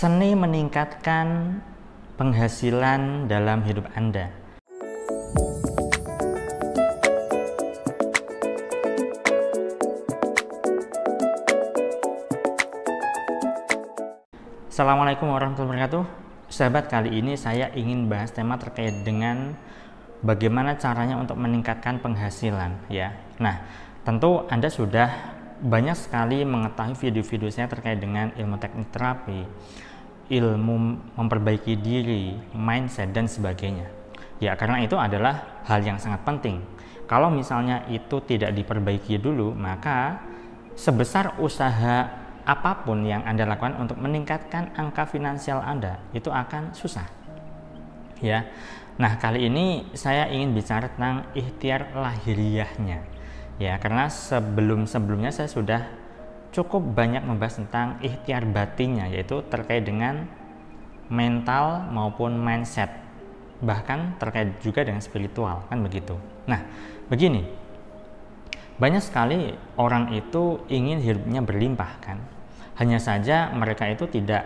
Seni meningkatkan penghasilan dalam hidup Anda. Assalamualaikum warahmatullahi wabarakatuh. Sahabat, kali ini saya ingin bahas tema terkait dengan bagaimana caranya untuk meningkatkan penghasilan ya. Nah, tentu Anda sudah banyak sekali mengetahui video-video saya terkait dengan ilmu teknik terapi, ilmu memperbaiki diri, mindset dan sebagainya. Ya, karena itu adalah hal yang sangat penting. Kalau misalnya itu tidak diperbaiki dulu, maka sebesar usaha apapun yang Anda lakukan untuk meningkatkan angka finansial Anda itu akan susah. Ya. Nah, kali ini saya ingin bicara tentang ikhtiar lahiriahnya. Ya, karena sebelumnya saya sudah cukup banyak membahas tentang ikhtiar batinnya, yaitu terkait dengan mental maupun mindset, bahkan terkait juga dengan spiritual, kan begitu. Nah, begini, banyak sekali orang itu ingin hidupnya berlimpah kan, hanya saja mereka itu tidak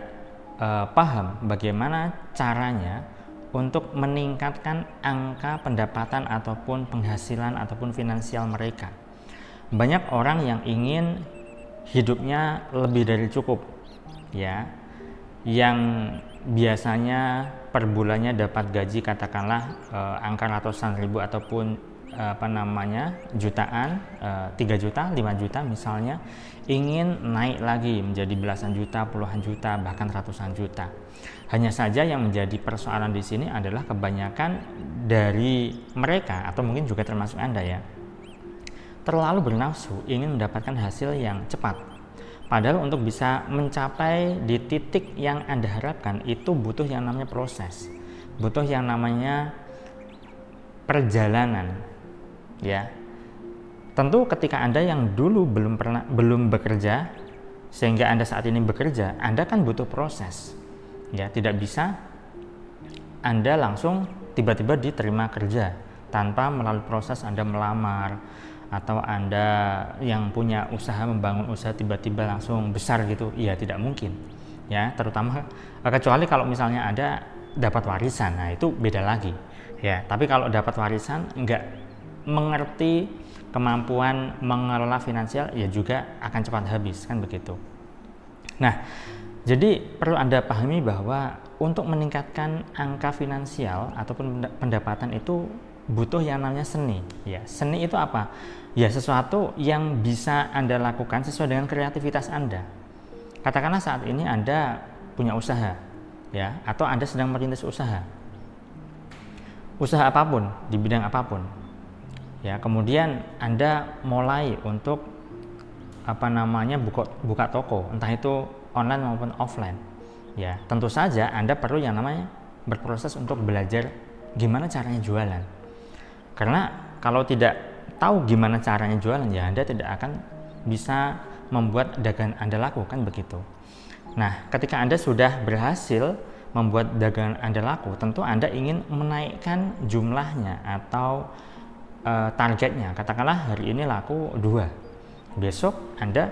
paham bagaimana caranya untuk meningkatkan angka pendapatan ataupun penghasilan ataupun finansial mereka. Banyak orang yang ingin hidupnya lebih dari cukup ya, yang biasanya per bulannya dapat gaji katakanlah angka ratusan ribu ataupun jutaan, 3 juta, 5 juta misalnya, ingin naik lagi menjadi belasan juta, puluhan juta, bahkan ratusan juta. Hanya saja yang menjadi persoalan di sini adalah kebanyakan dari mereka, atau mungkin juga termasuk Anda ya, terlalu bernafsu ingin mendapatkan hasil yang cepat. Padahal untuk bisa mencapai di titik yang Anda harapkan itu butuh yang namanya proses, butuh yang namanya perjalanan. Ya, tentu ketika Anda yang dulu belum bekerja sehingga Anda saat ini bekerja, Anda kan butuh proses. Ya, tidak bisa Anda langsung tiba-tiba diterima kerja tanpa melalui proses Anda melamar, atau Anda yang punya usaha membangun usaha tiba-tiba langsung besar gitu. Ya, tidak mungkin. Ya, terutama kecuali kalau misalnya Anda dapat warisan. Nah, itu beda lagi. Ya, tapi kalau dapat warisan enggak mengerti kemampuan mengelola finansial, ya juga akan cepat habis, kan begitu. Nah, jadi perlu Anda pahami bahwa untuk meningkatkan angka finansial ataupun pendapatan itu butuh yang namanya seni. Ya, seni itu apa? Ya, sesuatu yang bisa Anda lakukan sesuai dengan kreativitas Anda. Katakanlah saat ini Anda punya usaha, ya, atau Anda sedang merintis usaha apapun di bidang apapun. Ya, kemudian Anda mulai untuk buka toko, entah itu online maupun offline. Ya, tentu saja Anda perlu yang namanya berproses untuk belajar gimana caranya jualan. Karena kalau tidak tahu gimana caranya jualan, ya Anda tidak akan bisa membuat dagangan Anda laku, kan begitu. Nah, ketika Anda sudah berhasil membuat dagangan Anda laku, tentu Anda ingin menaikkan jumlahnya atau targetnya. Katakanlah hari ini laku 2, besok Anda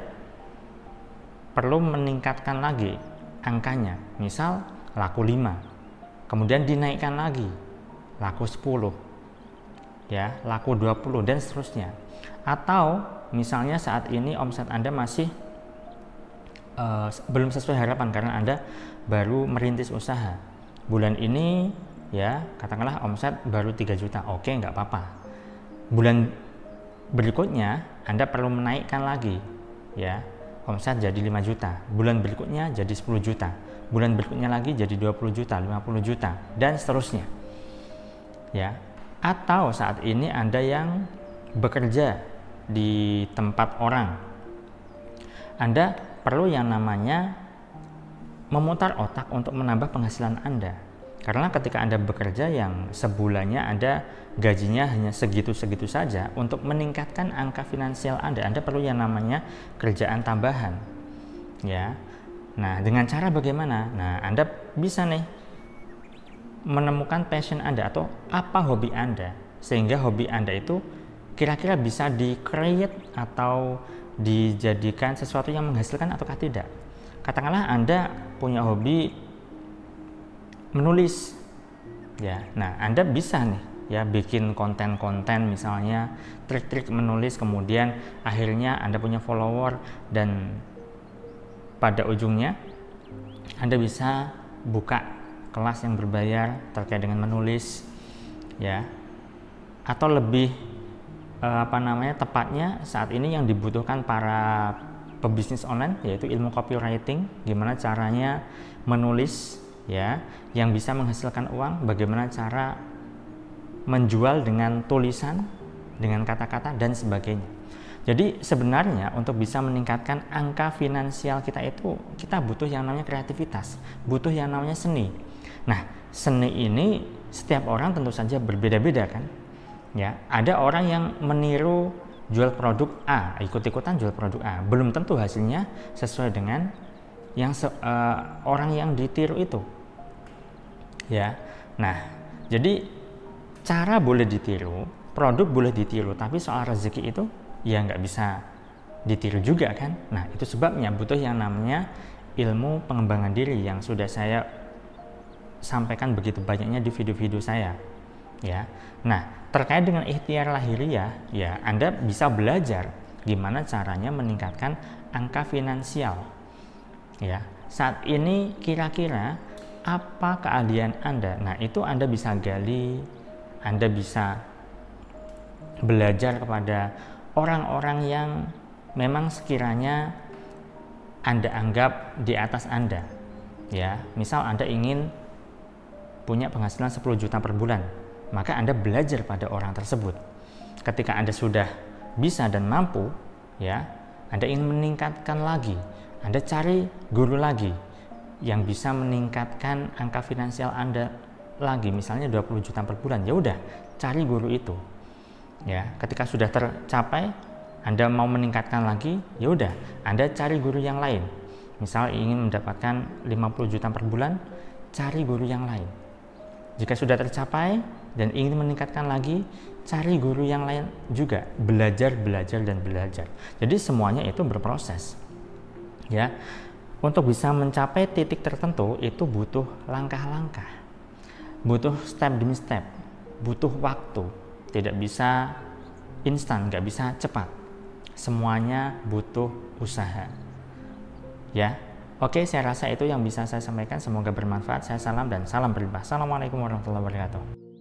perlu meningkatkan lagi angkanya, misal laku 5, kemudian dinaikkan lagi laku 10, ya, laku 20 dan seterusnya. Atau misalnya saat ini omset Anda masih belum sesuai harapan karena Anda baru merintis usaha. Bulan ini ya, katakanlah omset baru 3 juta. Oke, nggak apa-apa. Bulan berikutnya Anda perlu menaikkan lagi ya, omset jadi 5 juta. Bulan berikutnya jadi 10 juta. Bulan berikutnya lagi jadi 20 juta, 50 juta dan seterusnya. Ya. Atau saat ini Anda yang bekerja di tempat orang, Anda perlu yang namanya memutar otak untuk menambah penghasilan Anda. Karena ketika Anda bekerja yang sebulannya Anda gajinya hanya segitu-segitu saja, untuk meningkatkan angka finansial Anda perlu yang namanya kerjaan tambahan. Ya. Nah, dengan cara bagaimana? Nah, Anda bisa nih menemukan passion Anda atau apa hobi Anda, sehingga hobi Anda itu kira-kira bisa di-create atau dijadikan sesuatu yang menghasilkan ataukah tidak. katakanlah Anda punya hobi menulis, ya. Nah, Anda bisa nih ya bikin konten-konten, misalnya trik-trik menulis, kemudian akhirnya Anda punya follower dan pada ujungnya Anda bisa buka kelas yang berbayar terkait dengan menulis, ya. Atau lebih tepatnya saat ini yang dibutuhkan para pebisnis online yaitu ilmu copywriting, gimana caranya menulis, ya, yang bisa menghasilkan uang, bagaimana cara menjual dengan tulisan, dengan kata-kata dan sebagainya. Jadi sebenarnya untuk bisa meningkatkan angka finansial kita itu, kita butuh yang namanya kreativitas, butuh yang namanya seni. Nah, seni ini setiap orang tentu saja berbeda-beda kan. Ya, ada orang yang meniru jual produk A, ikut-ikutan jual produk A, belum tentu hasilnya sesuai dengan yang orang yang ditiru itu. Ya. Nah, jadi cara boleh ditiru, produk boleh ditiru, tapi soal rezeki itu ya nggak bisa ditiru juga kan. Nah, itu sebabnya butuh yang namanya ilmu pengembangan diri yang sudah saya sampaikan begitu banyaknya di video-video saya, ya. Nah, terkait dengan ikhtiar lahiriah, ya, Anda bisa belajar gimana caranya meningkatkan angka finansial, ya. Saat ini kira-kira apa keahlian Anda? Nah, itu Anda bisa gali, Anda bisa belajar kepada orang-orang yang memang sekiranya Anda anggap di atas Anda, ya. Misal Anda ingin punya penghasilan 10 juta per bulan, maka Anda belajar pada orang tersebut. Ketika Anda sudah bisa dan mampu, ya, Anda ingin meningkatkan lagi, Anda cari guru lagi yang bisa meningkatkan angka finansial Anda lagi, misalnya 20 juta per bulan. Ya udah, cari guru itu. Ya, ketika sudah tercapai, Anda mau meningkatkan lagi, ya udah, Anda cari guru yang lain. Misal ingin mendapatkan 50 juta per bulan, cari guru yang lain. Jika sudah tercapai dan ingin meningkatkan lagi, cari guru yang lain juga, belajar dan belajar. Jadi semuanya itu berproses. Ya. Untuk bisa mencapai titik tertentu itu butuh langkah-langkah. Butuh step demi step, butuh waktu. Tidak bisa instan, nggak bisa cepat. Semuanya butuh usaha. Ya. Oke, saya rasa itu yang bisa saya sampaikan. Semoga bermanfaat. Saya salam dan salam berlimpah. Assalamualaikum warahmatullahi wabarakatuh.